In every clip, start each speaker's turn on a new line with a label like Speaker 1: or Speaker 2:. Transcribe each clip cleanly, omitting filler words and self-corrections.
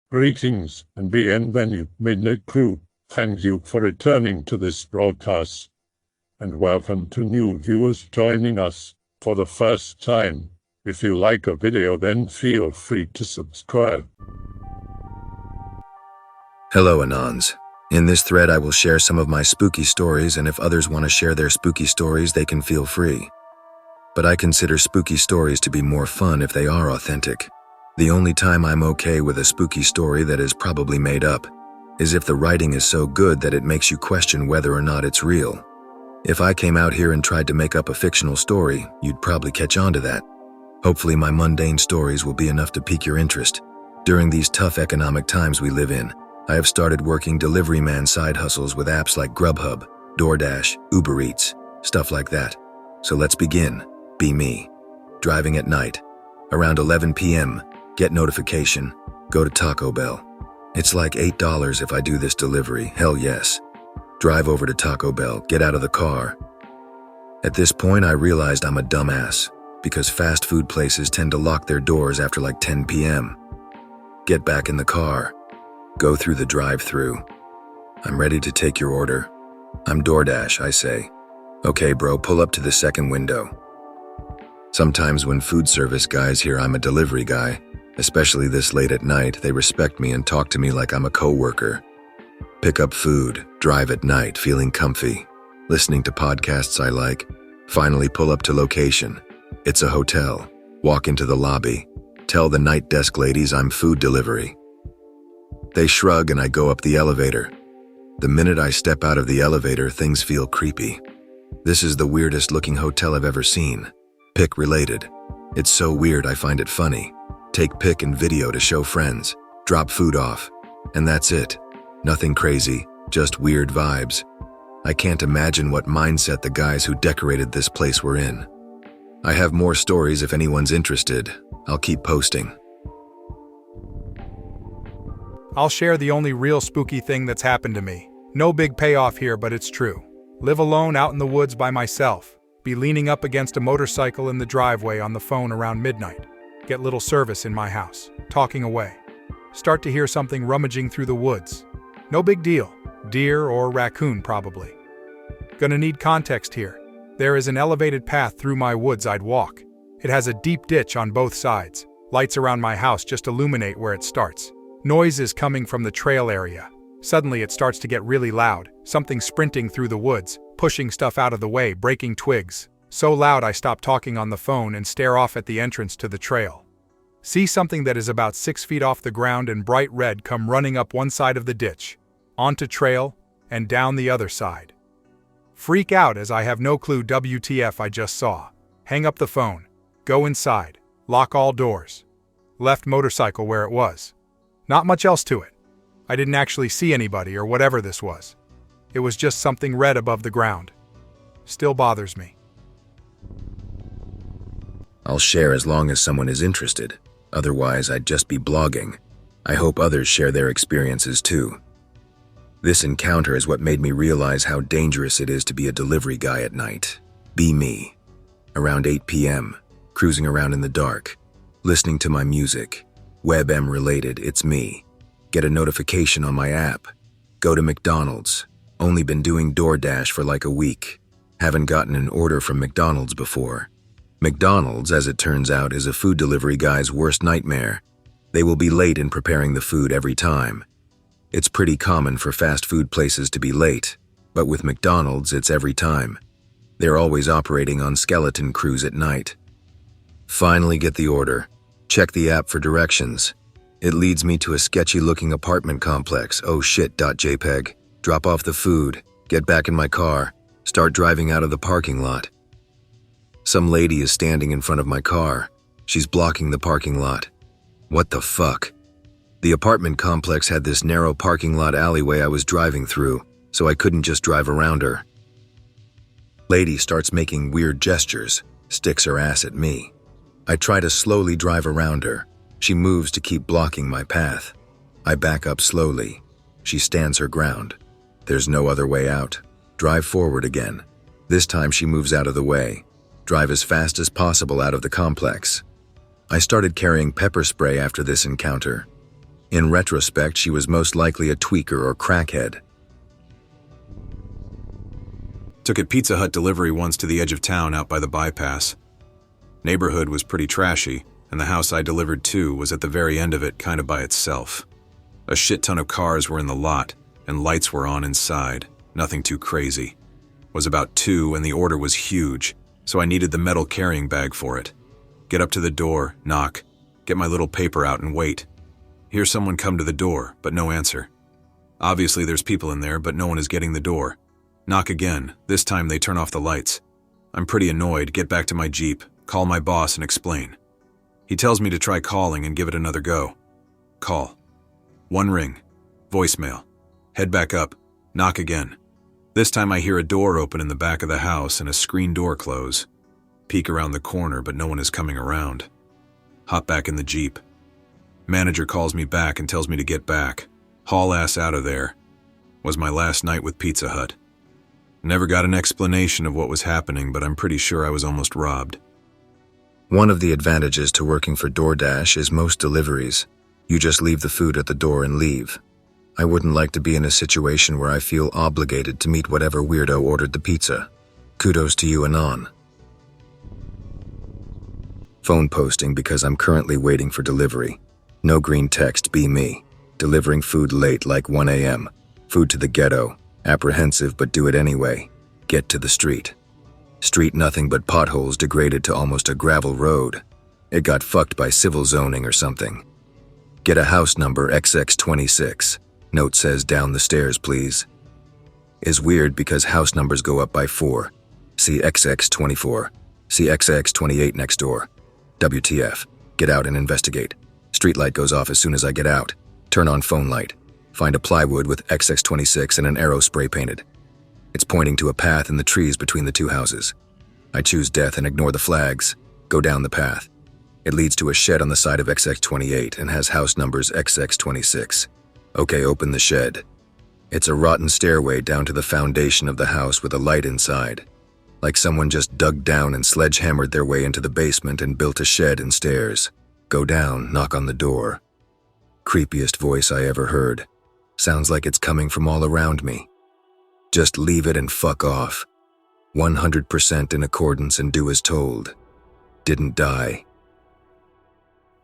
Speaker 1: Greetings and bienvenue, Midnight Crew. Thank you for returning to this broadcast. And welcome to new viewers joining us for the first time. If you like a video, then feel free to subscribe.
Speaker 2: Hello, Anons. In this thread, I will share some of my spooky stories, and if others want to share their spooky stories, they can feel free. But I consider spooky stories to be more fun if they are authentic. The only time I'm okay with a spooky story that is probably made up is if the writing is so good that it makes you question whether or not it's real. If I came out here and tried to make up a fictional story, you'd probably catch on to that. Hopefully my mundane stories will be enough to pique your interest. During these tough economic times we live in, I have started working delivery man side hustles with apps like Grubhub, DoorDash, Uber Eats, stuff like that. So let's begin. Be me. Driving at night. Around 11 p.m., get notification, go to Taco Bell. It's like $8 if I do this delivery, hell yes. Drive over to Taco Bell, get out of the car. At this point I realized I'm a dumbass, because fast food places tend to lock their doors after like 10 p.m. Get back in the car, go through the drive-thru. I'm ready to take your order. I'm DoorDash, I say. Okay bro, pull up to the second window. Sometimes when food service guys hear I'm a delivery guy, especially this late at night, they respect me and talk to me like I'm a co-worker. Pick up food, drive at night, feeling comfy, listening to podcasts I like, finally pull up to location. It's a hotel. Walk into the lobby. Tell the night desk ladies I'm food delivery. They shrug and I go up the elevator. The minute I step out of the elevator, things feel creepy. This is the weirdest looking hotel I've ever seen. Pic related. It's so weird I find it funny. Take pic and video to show friends, drop food off, and that's it. Nothing crazy, just weird vibes. I can't imagine what mindset the guys who decorated this place were in. I have more stories if anyone's interested. I'll keep posting.
Speaker 3: I'll share the only real spooky thing that's happened to me. No big payoff here, but it's true. Live alone out in the woods by myself. Be leaning up against a motorcycle in the driveway on the phone around midnight. Get little service in my house, talking away. Start to hear something rummaging through the woods. No big deal. Deer or raccoon, probably. Gonna need context here. There is an elevated path through my woods I'd walk. It has a deep ditch on both sides. Lights around my house just illuminate where it starts. Noise is coming from the trail area. Suddenly it starts to get really loud. Something sprinting through the woods, pushing stuff out of the way, breaking twigs. So loud I stop talking on the phone and stare off at the entrance to the trail. See something that is about 6 feet off the ground and bright red come running up one side of the ditch, onto trail, and down the other side. Freak out as I have no clue WTF I just saw. Hang up the phone, go inside, lock all doors. Left motorcycle where it was. Not much else to it. I didn't actually see anybody or whatever this was. It was just something red above the ground. Still bothers me.
Speaker 2: I'll share as long as someone is interested. Otherwise, I'd just be blogging. I hope others share their experiences too. This encounter is what made me realize how dangerous it is to be a delivery guy at night. Be me. Around 8 p.m., cruising around in the dark, listening to my music. WebM related, it's me. Get a notification on my app. Go to McDonald's. Only been doing DoorDash for like a week. Haven't gotten an order from McDonald's before. McDonald's, as it turns out, is a food delivery guy's worst nightmare. They will be late in preparing the food every time. It's pretty common for fast food places to be late, but with McDonald's, it's every time. They're always operating on skeleton crews at night. Finally get the order. Check the app for directions. It leads me to a sketchy-looking apartment complex. Oh shit.jpg. Drop off the food, get back in my car, start driving out of the parking lot. Some lady is standing in front of my car. She's blocking the parking lot. What the fuck? The apartment complex had this narrow parking lot alleyway I was driving through, so I couldn't just drive around her. Lady starts making weird gestures, sticks her ass at me. I try to slowly drive around her. She moves to keep blocking my path. I back up slowly. She stands her ground. There's no other way out. Drive forward again. This time she moves out of the way. Drive as fast as possible out of the complex. I started carrying pepper spray after this encounter. In retrospect, she was most likely a tweaker or crackhead.
Speaker 4: Took a Pizza Hut delivery once to the edge of town out by the bypass. Neighborhood was pretty trashy, and the house I delivered to was at the very end of it, kind of by itself. A shit ton of cars were in the lot, and lights were on inside, nothing too crazy. Was about 2 and the order was huge, so I needed the metal carrying bag for it. Get up to the door, knock, get my little paper out and wait. Hear someone come to the door, but no answer. Obviously there's people in there, but no one is getting the door. Knock again, this time they turn off the lights. I'm pretty annoyed, get back to my Jeep, call my boss and explain. He tells me to try calling and give it another go. Call. 1 ring. Voicemail. Head back up. Knock again. This time I hear a door open in the back of the house and a screen door close. Peek around the corner, but no one is coming around. Hop back in the Jeep. Manager calls me back and tells me to get back. Haul ass out of there. Was my last night with Pizza Hut. Never got an explanation of what was happening, but I'm pretty sure I was almost robbed.
Speaker 2: One of the advantages to working for DoorDash is most deliveries. You just leave the food at the door and leave. I wouldn't like to be in a situation where I feel obligated to meet whatever weirdo ordered the pizza. Kudos to you, Anon. Phone posting because I'm currently waiting for delivery. No Greentext, be me. Delivering food late like 1 a.m. Food to the ghetto. Apprehensive but do it anyway. Get to the street. Street nothing but potholes degraded to almost a gravel road. It got fucked by civil zoning or something. Get a house number XX26. Note says down the stairs, please. Is weird because house numbers go up by 4. See XX24. See XX28 next door. WTF. Get out and investigate. Street light goes off as soon as I get out. Turn on phone light. Find a plywood with XX26 and an arrow spray painted. It's pointing to a path in the trees between the 2 houses. I choose death and ignore the flags. Go down the path. It leads to a shed on the side of XX28 and has house numbers XX26. Okay, open the shed. It's a rotten stairway down to the foundation of the house with a light inside. Like someone just dug down and sledgehammered their way into the basement and built a shed and stairs. Go down, knock on the door. Creepiest voice I ever heard. Sounds like it's coming from all around me. Just leave it and fuck off. 100% in accordance and do as told. Didn't die.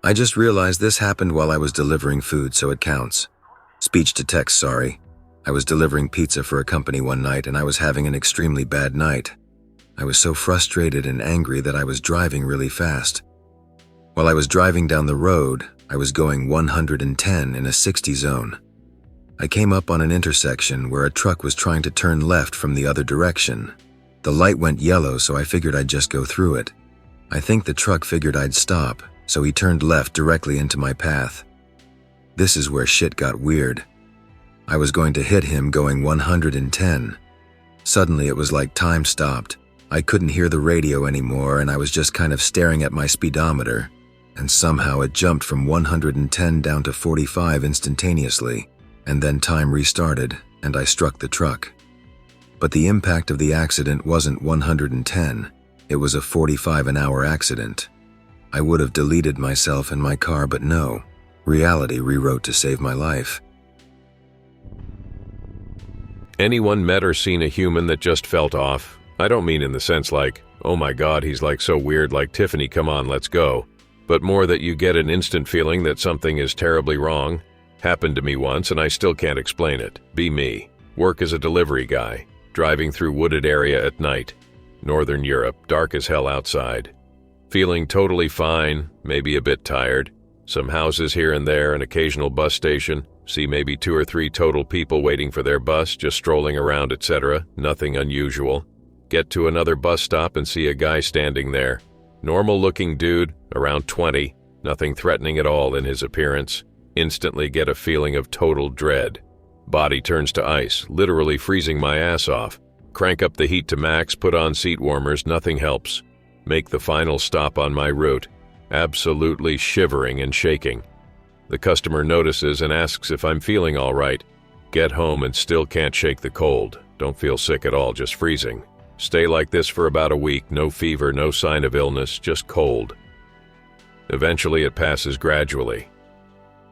Speaker 2: I just realized this happened while I was delivering food, so it counts. Speech to text, sorry. I was delivering pizza for a company one night and I was having an extremely bad night. I was so frustrated and angry that I was driving really fast. While I was driving down the road, I was going 110 in a 60 zone. I came up on an intersection where a truck was trying to turn left from the other direction. The light went yellow, so I figured I'd just go through it. I think the truck figured I'd stop, so he turned left directly into my path. This is where shit got weird. I was going to hit him going 110. Suddenly it was like time stopped. I couldn't hear the radio anymore and I was just kind of staring at my speedometer, and somehow it jumped from 110 down to 45 instantaneously. And then time restarted, and I struck the truck. But the impact of the accident wasn't 110, it was a 45-an-hour accident. I would have deleted myself and my car, but no. Reality rewrote to save my life.
Speaker 5: Anyone met or seen a human that just felt off? I don't mean in the sense like, oh my god, he's like so weird, like Tiffany, come on, let's go. But more that you get an instant feeling that something is terribly wrong. Happened to me once and I still can't explain it. Be me. Work as a delivery guy. Driving through wooded area at night. Northern Europe, dark as hell outside. Feeling totally fine, maybe a bit tired. Some houses here and there, an occasional bus station. See maybe 2 or 3 total people waiting for their bus, just strolling around, etc. Nothing unusual. Get to another bus stop and see a guy standing there. Normal looking dude, around 20. Nothing threatening at all in his appearance. Instantly get a feeling of total dread. Body turns to ice, literally freezing my ass off. Crank up the heat to max, put on seat warmers, nothing helps. Make the final stop on my route. Absolutely shivering and shaking. The customer notices and asks if I'm feeling all right. Get home and still can't shake the cold. Don't feel sick at all, just freezing. Stay like this for about a week, no fever, no sign of illness, just cold. Eventually it passes gradually.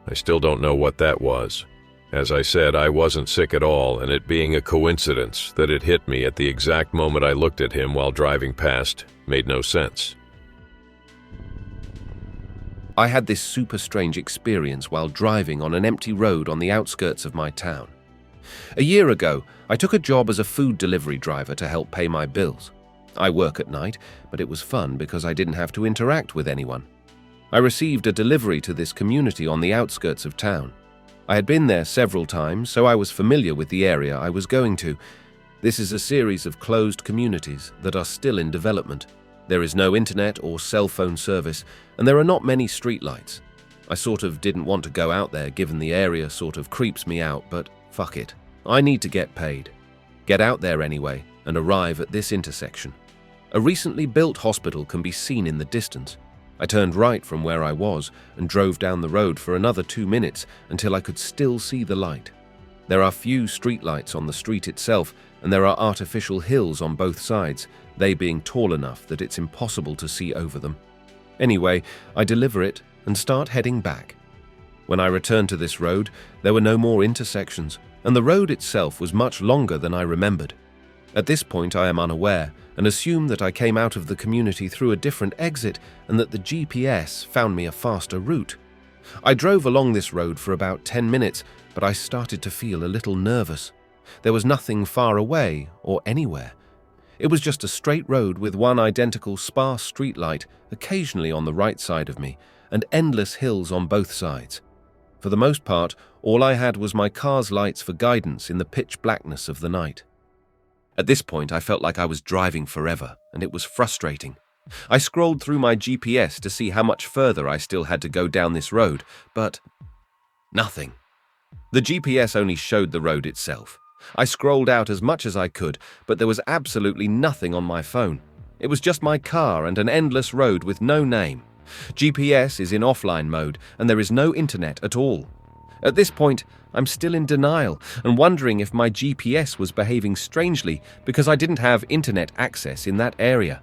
Speaker 5: I still don't know what that was. As I said, I wasn't sick at all, and it being a coincidence that it hit me at the exact moment I looked at him while driving past made no sense.
Speaker 6: I had this super strange experience while driving on an empty road on the outskirts of my town. A year ago, I took a job as a food delivery driver to help pay my bills. I work at night, but it was fun because I didn't have to interact with anyone. I received a delivery to this community on the outskirts of town. I had been there several times, so I was familiar with the area I was going to. This is a series of closed communities that are still in development. There is no internet or cell phone service, and there are not many streetlights. I sort of didn't want to go out there given the area sort of creeps me out, but fuck it. I need to get paid. Get out there anyway and arrive at this intersection. A recently built hospital can be seen in the distance. I turned right from where I was and drove down the road for another 2 minutes until I could still see the light. There are few streetlights on the street itself, and there are artificial hills on both sides, they being tall enough that it's impossible to see over them. Anyway, I deliver it and start heading back. When I returned to this road, there were no more intersections, and the road itself was much longer than I remembered. At this point, I am unaware and assume that I came out of the community through a different exit and that the GPS found me a faster route. I drove along this road for about 10 minutes, but I started to feel a little nervous. There was nothing far away or anywhere. It was just a straight road with one identical sparse streetlight occasionally on the right side of me and endless hills on both sides. For the most part, all I had was my car's lights for guidance in the pitch blackness of the night. At this point, I felt like I was driving forever, and it was frustrating. I scrolled through my GPS to see how much further I still had to go down this road, but nothing. The GPS only showed the road itself. I scrolled out as much as I could, but there was absolutely nothing on my phone. It was just my car and an endless road with no name. GPS is in offline mode, and there is no internet at all. At this point, I'm still in denial and wondering if my GPS was behaving strangely because I didn't have internet access in that area.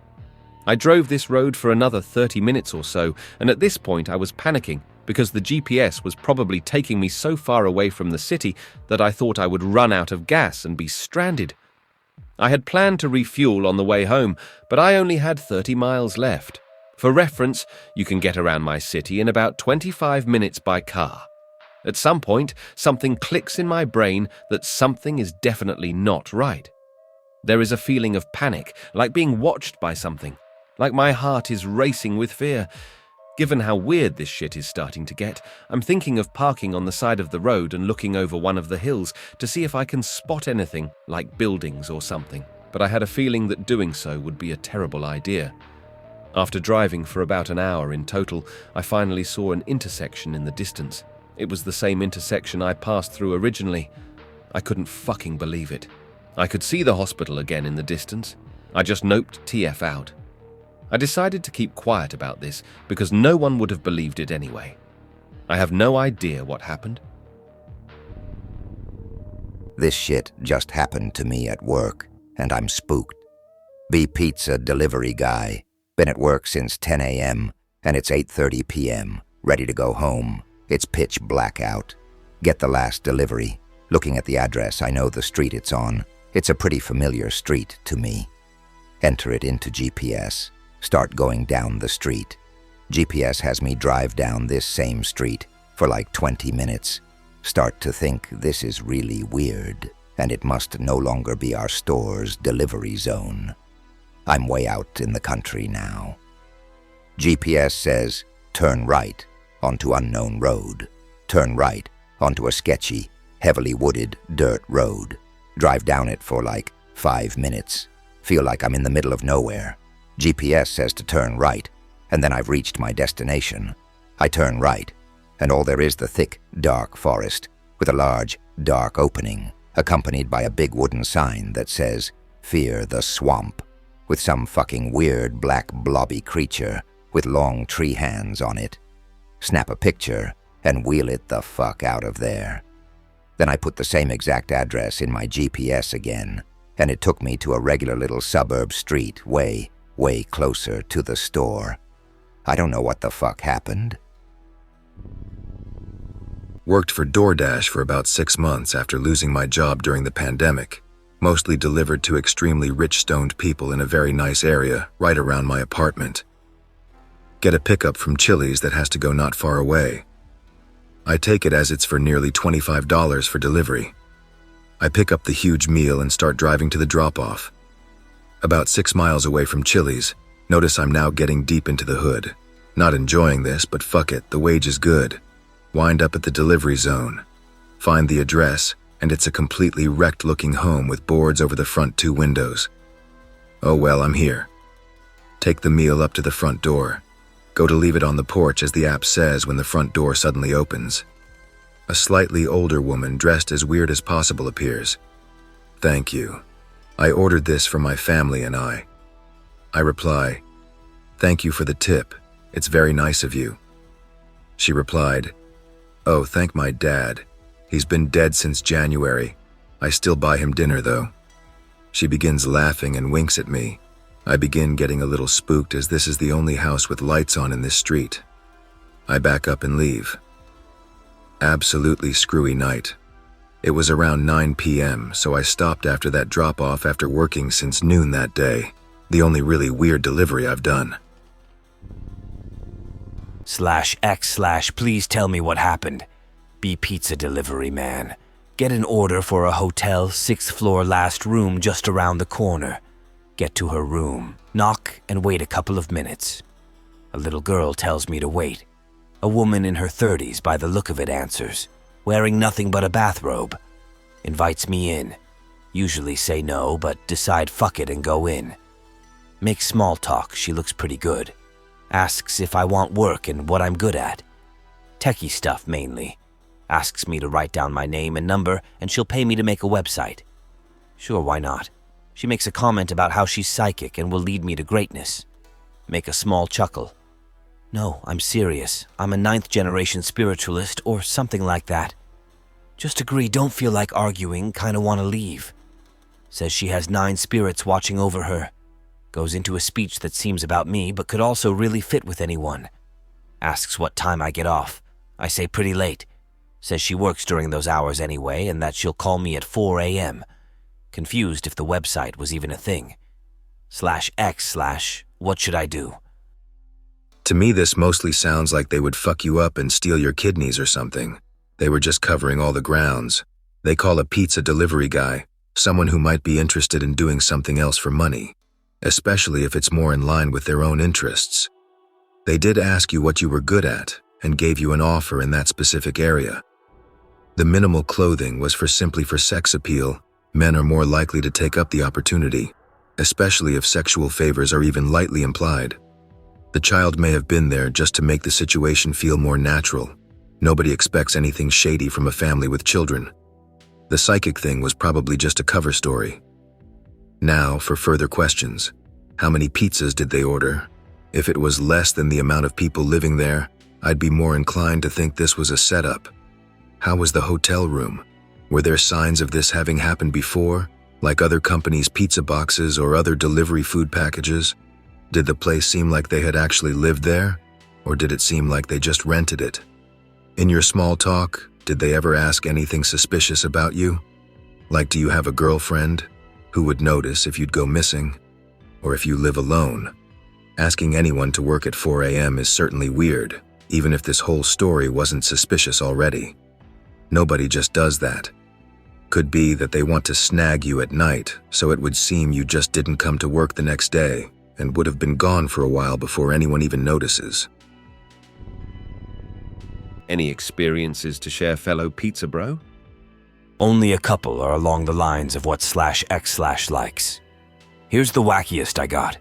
Speaker 6: I drove this road for another 30 minutes or so, and at this point I was panicking because the GPS was probably taking me so far away from the city that I thought I would run out of gas and be stranded. I had planned to refuel on the way home, but I only had 30 miles left. For reference, you can get around my city in about 25 minutes by car. At some point, something clicks in my brain that something is definitely not right. There is a feeling of panic, like being watched by something, like my heart is racing with fear. Given how weird this shit is starting to get, I'm thinking of parking on the side of the road and looking over one of the hills to see if I can spot anything, like buildings or something, but I had a feeling that doing so would be a terrible idea. After driving for about an hour in total, I finally saw an intersection in the distance. It was the same intersection I passed through originally. I couldn't fucking believe it. I could see the hospital again in the distance. I just noped TF out. I decided to keep quiet about this because no one would have believed it anyway. I have no idea what happened.
Speaker 7: This shit just happened to me at work, and I'm spooked. Be pizza delivery guy. Been at work since 10 a.m., and it's 8:30 p.m., ready to go home. It's pitch black out. Get the last delivery. Looking at the address, I know the street it's on. It's a pretty familiar street to me. Enter it into GPS. Start going down the street. GPS has me drive down this same street for like 20 minutes. Start to think this is really weird, and it must no longer be our store's delivery zone. I'm way out in the country now. GPS says, turn right onto unknown road. Turn right onto a sketchy, heavily wooded dirt road. Drive down it for like 5 minutes. Feel like I'm in the middle of nowhere. GPS says to turn right, and then I've reached my destination. I turn right, and all there is the thick, dark forest with a large, dark opening, accompanied by a big wooden sign that says, Fear the Swamp, with some fucking weird black blobby creature with long tree hands on it. Snap a picture and wheel it the fuck out of there. Then I put the same exact address in my GPS again, and it took me to a regular little suburb street way closer to the store. I don't know what the fuck happened.
Speaker 2: Worked for DoorDash for about 6 months after losing my job during the pandemic. Mostly delivered to extremely rich stoned people in a very nice area right around my apartment. Get a pickup from Chili's that has to go not far away. I take it as it's for nearly $25 for delivery. I pick up the huge meal and start driving to the drop-off. About 6 miles away from Chili's, notice I'm now getting deep into the hood. Not enjoying this, but fuck it, the wage is good. Wind up at the delivery zone. Find the address, and it's a completely wrecked-looking home with boards over the front 2 windows. Oh well, I'm here. Take the meal up to the front door. Go to leave it on the porch as the app says when the front door suddenly opens. A slightly older woman dressed as weird as possible appears. Thank you. I ordered this for my family and I. I reply, thank you for the tip. It's very nice of you. She replied, oh, thank my dad. He's been dead since January. I still buy him dinner though. She begins laughing and winks at me. I begin getting a little spooked as this is the only house with lights on in this street. I back up and leave. Absolutely screwy night. It was around 9 p.m., so I stopped after that drop-off after working since noon that day. The only really weird delivery I've done.
Speaker 8: /X/ please tell me what happened. Be pizza delivery man. Get an order for a hotel 6th floor last room just around the corner. Get to her room, knock, and wait a couple of minutes. A little girl tells me to wait. A woman in her 30s by the look of it answers, wearing nothing but a bathrobe. Invites me in. Usually say no, but decide fuck it and go in. Make small talk, she looks pretty good. Asks if I want work and what I'm good at. Techie stuff mainly. Asks me to write down my name and number and she'll pay me to make a website. Sure, why not? She makes a comment about how she's psychic and will lead me to greatness. Make a small chuckle. No, I'm serious. I'm a 9th generation spiritualist or something like that. Just agree, don't feel like arguing, kinda wanna leave. Says she has 9 spirits watching over her. Goes into a speech that seems about me but could also really fit with anyone. Asks what time I get off. I say pretty late. Says she works during those hours anyway and that she'll call me at 4 a.m. Confused if the website was even a thing. /X/ what should I do?
Speaker 2: To me, this mostly sounds like they would fuck you up and steal your kidneys or something. They were just covering all the grounds. They call a pizza delivery guy someone who might be interested in doing something else for money, especially if it's more in line with their own interests. They did ask you what you were good at and gave you an offer in that specific area. The minimal clothing was simply for sex appeal. Men are more likely to take up the opportunity, especially if sexual favors are even lightly implied. The child may have been there just to make the situation feel more natural. Nobody expects anything shady from a family with children. The psychic thing was probably just a cover story. Now, for further questions. How many pizzas did they order? If it was less than the amount of people living there, I'd be more inclined to think this was a setup. How was the hotel room? Were there signs of this having happened before, like other companies' pizza boxes or other delivery food packages? Did the place seem like they had actually lived there, or did it seem like they just rented it? In your small talk, did they ever ask anything suspicious about you? Like, do you have a girlfriend? Who would notice if you'd go missing? Or if you live alone? Asking anyone to work at 4 a.m. is certainly weird, even if this whole story wasn't suspicious already. Nobody just does that. Could be that they want to snag you at night, so it would seem you just didn't come to work the next day and would have been gone for a while before anyone even notices.
Speaker 6: Any experiences to share, fellow pizza bro?
Speaker 8: Only a couple are along the lines of what /X/ likes. Here's the wackiest I got.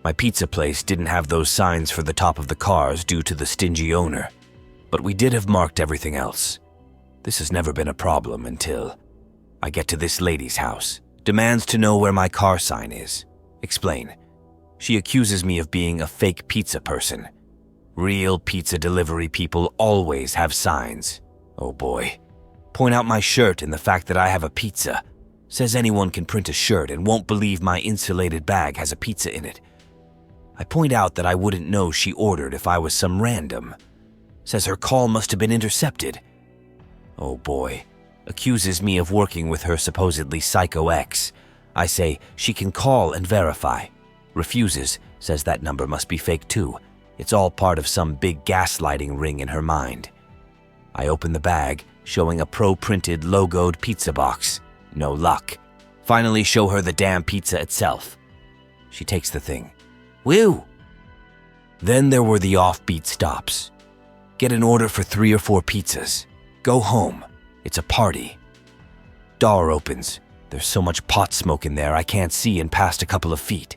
Speaker 8: My pizza place didn't have those signs for the top of the cars due to the stingy owner, but we did have marked everything else. This has never been a problem until I get to this lady's house. Demands to know where my car sign is. Explain. She accuses me of being a fake pizza person. Real pizza delivery people always have signs. Oh boy. Point out my shirt and the fact that I have a pizza. Says anyone can print a shirt and won't believe my insulated bag has a pizza in it. I point out that I wouldn't know she ordered if I was some random. Says her call must have been intercepted. Oh boy. Accuses me of working with her supposedly psycho ex. I say she can call and verify. Refuses, says that number must be fake too. It's all part of some big gaslighting ring in her mind. I open the bag, showing a pro-printed logoed pizza box. No luck. Finally show her the damn pizza itself. She takes the thing. Woo! Then there were the offbeat stops. Get an order for 3 or 4 pizzas. Go home. It's a party. Door opens. There's so much pot smoke in there I can't see in past a couple of feet.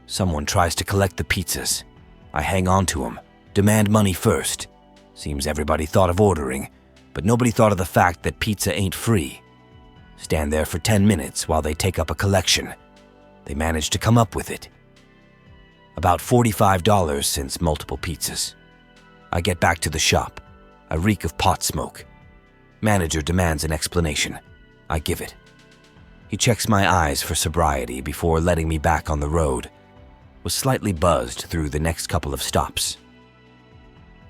Speaker 8: Someone tries to collect the pizzas. I hang on to them, demand money first. Seems everybody thought of ordering, but nobody thought of the fact that pizza ain't free. Stand there for 10 minutes while they take up a collection. They manage to come up with it. About $45 since multiple pizzas. I get back to the shop. I reek of pot smoke. Manager demands an explanation. I give it. He checks my eyes for sobriety before letting me back on the road. Was slightly buzzed through the next couple of stops.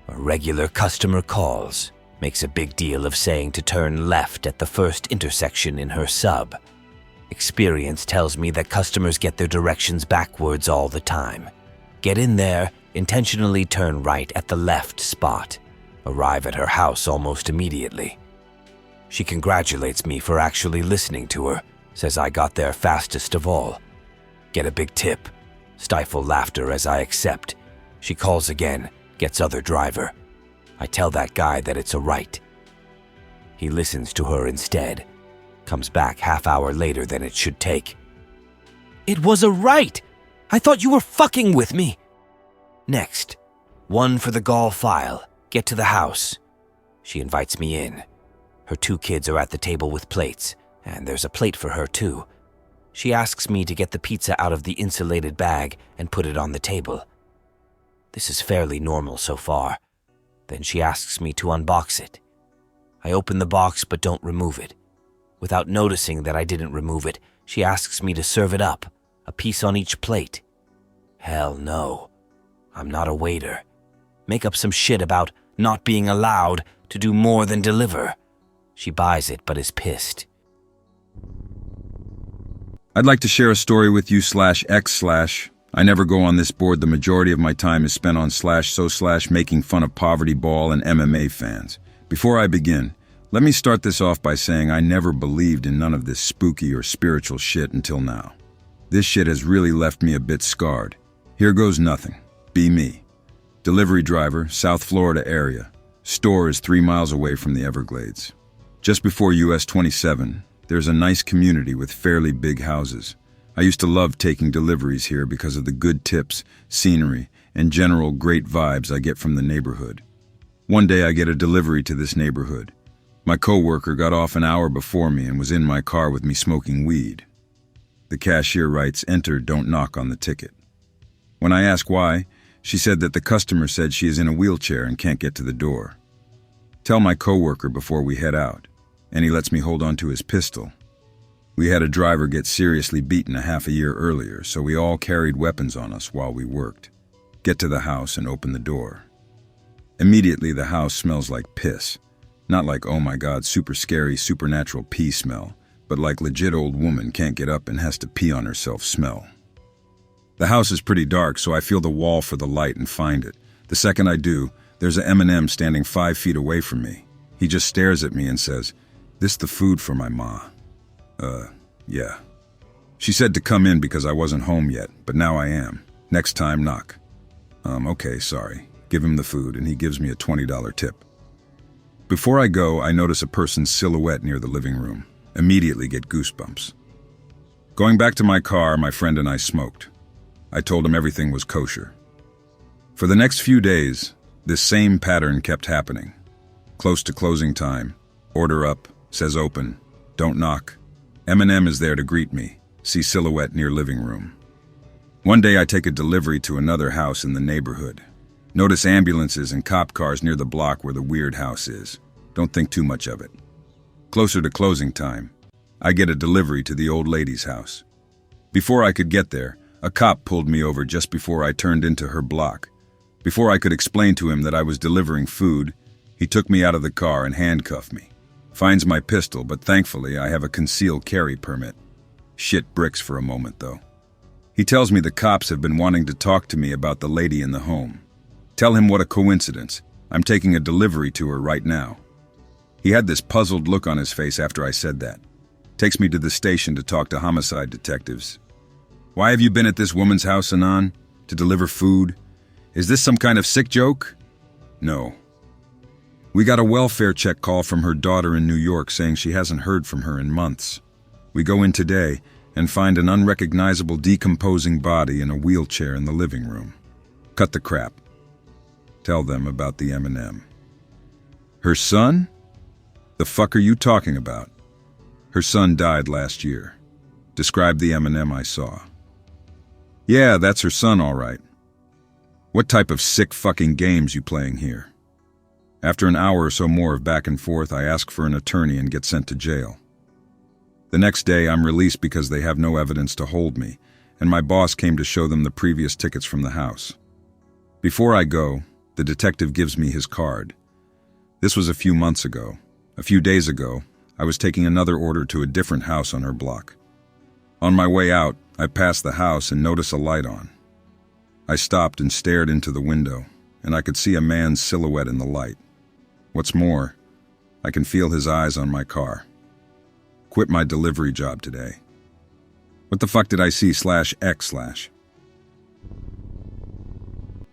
Speaker 8: A regular customer calls. Makes a big deal of saying to turn left at the first intersection in her sub. Experience tells me that customers get their directions backwards all the time. Get in there, intentionally turn right at the left spot. Arrive at her house almost immediately. She congratulates me for actually listening to her, says I got there fastest of all. Get a big tip. Stifle laughter as I accept. She calls again, gets other driver. I tell that guy that it's a right. He listens to her instead. Comes back half hour later than it should take. It was a right! I thought you were fucking with me! Next, one for the gall file. Get to the house. She invites me in. Her 2 kids are at the table with plates, and there's a plate for her too. She asks me to get the pizza out of the insulated bag and put it on the table. This is fairly normal so far. Then she asks me to unbox it. I open the box but don't remove it. Without noticing that I didn't remove it, she asks me to serve it up, a piece on each plate. Hell no. I'm not a waiter. Make up some shit about not being allowed to do more than deliver. She buys it but is pissed.
Speaker 9: I'd like to share a story with you /x/. I never go on this board. The majority of my time is spent on /so/ making fun of poverty ball and MMA fans. Before I begin, let me start this off by saying I never believed in none of this spooky or spiritual shit until now. This shit has really left me a bit scarred. Here goes nothing. Be me. Delivery driver, South Florida area. Store is 3 miles away from the Everglades. Just before US 27, there's a nice community with fairly big houses. I used to love taking deliveries here because of the good tips, scenery, and general great vibes I get from the neighborhood. One day I get a delivery to this neighborhood. My coworker got off an hour before me and was in my car with me smoking weed. The cashier writes, "Enter, don't knock" on the ticket. When I ask why, she said that the customer said she is in a wheelchair and can't get to the door. Tell my coworker before we head out, and he lets me hold on to his pistol. We had a driver get seriously beaten a half a year earlier, so we all carried weapons on us while we worked. Get to the house and open the door. Immediately the house smells like piss. Not like, oh my god, super scary, supernatural pee smell, but like legit old woman can't get up and has to pee on herself smell. The house is pretty dark, so I feel the wall for the light and find it. The second I do, there's a M&M standing 5 feet away from me. He just stares at me and says, "This the food for my ma." Yeah. She said to come in because I wasn't home yet, but now I am. Next time, knock. Okay, sorry. Give him the food, and he gives me a $20 tip. Before I go, I notice a person's silhouette near the living room. Immediately get goosebumps. Going back to my car, my friend and I smoked. I told him everything was kosher. For the next few days, this same pattern kept happening. Close to closing time, order up, says open, don't knock. M&M is there to greet me, see silhouette near living room. One day I take a delivery to another house in the neighborhood. Notice ambulances and cop cars near the block where the weird house is. Don't think too much of it. Closer to closing time, I get a delivery to the old lady's house. Before I could get there, a cop pulled me over just before I turned into her block. Before I could explain to him that I was delivering food, He took me out of the car and handcuffed me. Finds my pistol, but thankfully I have a concealed carry permit. Shit bricks for a moment, though. He tells me the cops have been wanting to talk to me about the lady in the home. Tell him what a coincidence. I'm taking a delivery to her right now. He had this puzzled look on his face after I said that. Takes me to the station to talk to homicide detectives. Why have you been at this woman's house, Anon? To deliver food? Is this some kind of sick joke? No. We got a welfare check call from her daughter in New York saying she hasn't heard from her in months. We go in today and find an unrecognizable decomposing body in a wheelchair in the living room. Cut the crap. Tell them about the M&M. Her son? The fuck are you talking about? Her son died last year. Describe the M&M I saw. Yeah, that's her son, all right. What type of sick fucking games you playing here? After an hour or so more of back and forth, I ask for an attorney and get sent to jail. The next day, I'm released because they have no evidence to hold me, and my boss came to show them the previous tickets from the house. Before I go, the detective gives me his card. This was a few months ago. A few days ago, I was taking another order to a different house on her block. On my way out, I passed the house and noticed a light on. I stopped and stared into the window, and I could see a man's silhouette in the light. What's more, I can feel his eyes on my car. Quit my delivery job today. What the fuck did I see /X/?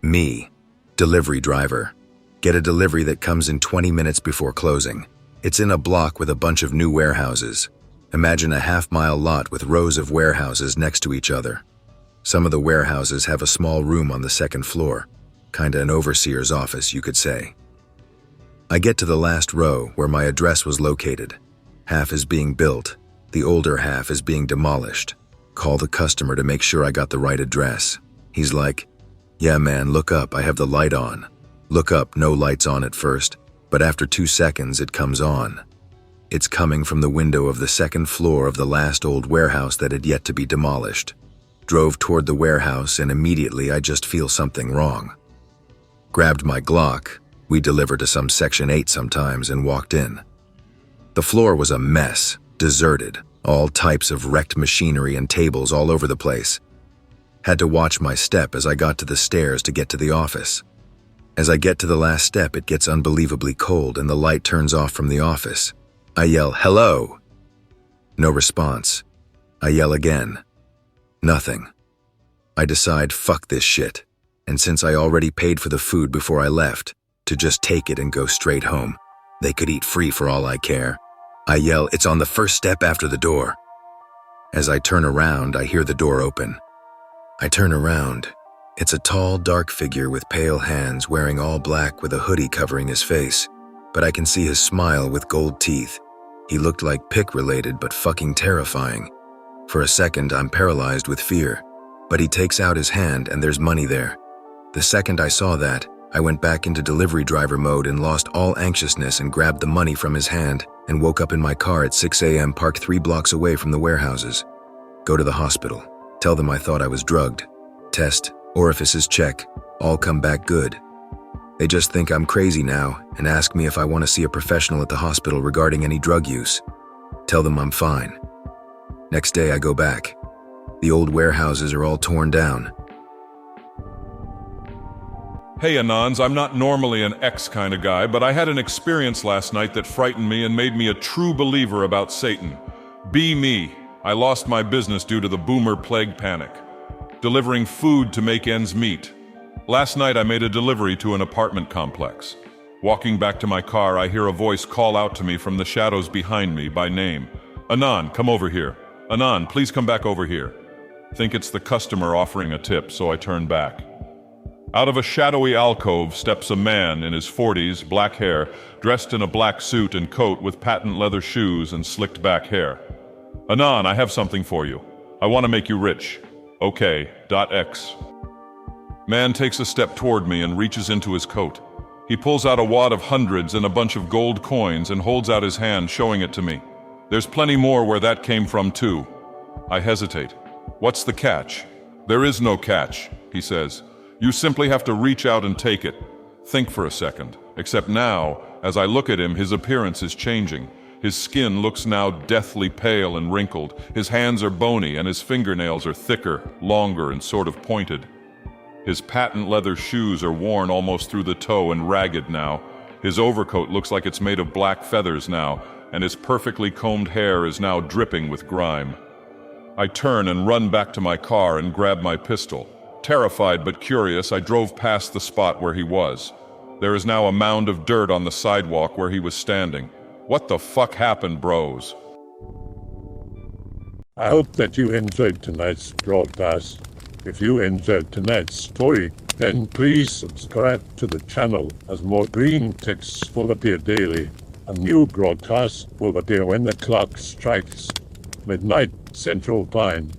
Speaker 2: Me, delivery driver. Get a delivery that comes in 20 minutes before closing. It's in a block with a bunch of new warehouses. Imagine a half-mile lot with rows of warehouses next to each other. Some of the warehouses have a small room on the second floor, kinda an overseer's office, you could say. I get to the last row where my address was located. Half is being built, the older half is being demolished. Call the customer to make sure I got the right address. He's like, "Yeah man, look up, I have the light on." Look up, no lights on at first, but after 2 seconds it comes on. It's coming from the window of the second floor of the last old warehouse that had yet to be demolished. Drove toward the warehouse and immediately I just feel something wrong. Grabbed my Glock, we deliver to some Section 8 sometimes, and walked in. The floor was a mess, deserted, all types of wrecked machinery and tables all over the place. Had to watch my step as I got to the stairs to get to the office. As I get to the last step, it gets unbelievably cold and the light turns off from the office. I yell, "Hello!" No response. I yell again. Nothing. I decide, fuck this shit. And since I already paid for the food before I left, to just take it and go straight home. They could eat free for all I care. I yell, "It's on the first step after the door." As I turn around, I hear the door open. I turn around. It's a tall, dark figure with pale hands wearing all black with a hoodie covering his face, but I can see his smile with gold teeth. He looked like pick-related but fucking terrifying. For a second, I'm paralyzed with fear, but he takes out his hand and there's money there. The second I saw that, I went back into delivery driver mode and lost all anxiousness and grabbed the money from his hand and woke up in my car at 6 a.m. parked 3 blocks away from the warehouses. Go to the hospital. Tell them I thought I was drugged. Test, orifices check, all come back good. They just think I'm crazy now and ask me if I want to see a professional at the hospital regarding any drug use. Tell them I'm fine. Next day I go back. The old warehouses are all torn down.
Speaker 10: Hey Anons, I'm not normally an X kind of guy, but I had an experience last night that frightened me and made me a true believer about Satan. Be me. I lost my business due to the boomer plague panic. Delivering food to make ends meet. Last night I made a delivery to an apartment complex. Walking back to my car, I hear a voice call out to me from the shadows behind me by name. "Anon, come over here. Anon, please come back over here." Think it's the customer offering a tip, so I turn back. Out of a shadowy alcove steps a man in his 40s, black hair, dressed in a black suit and coat with patent leather shoes and slicked back hair. "Anon, I have something for you. I want to make you rich." "Okay, .X. Man takes a step toward me and reaches into his coat. He pulls out a wad of hundreds and a bunch of gold coins and holds out his hand, showing it to me. There's plenty more where that came from too. I hesitate. "What's the catch?" "There is no catch," he says. "You simply have to reach out and take it. Think for a second. Except now, As I look at him, his appearance is changing. His skin looks now deathly pale and wrinkled. His hands are bony and his fingernails are thicker, longer, and sort of pointed. His patent leather shoes are worn almost through the toe and ragged now. His overcoat looks like it's made of black feathers now, and his perfectly combed hair is now dripping with grime. I turn and run back to my car and grab my pistol. Terrified but curious, I drove past the spot where he was. There is now a mound of dirt on the sidewalk where he was standing. What the fuck happened, bros?
Speaker 1: I hope that you enjoyed tonight's broadcast. If you enjoyed tonight's story, then please subscribe to the channel as more Greentext will appear daily. A new broadcast will appear when the clock strikes midnight Central Time.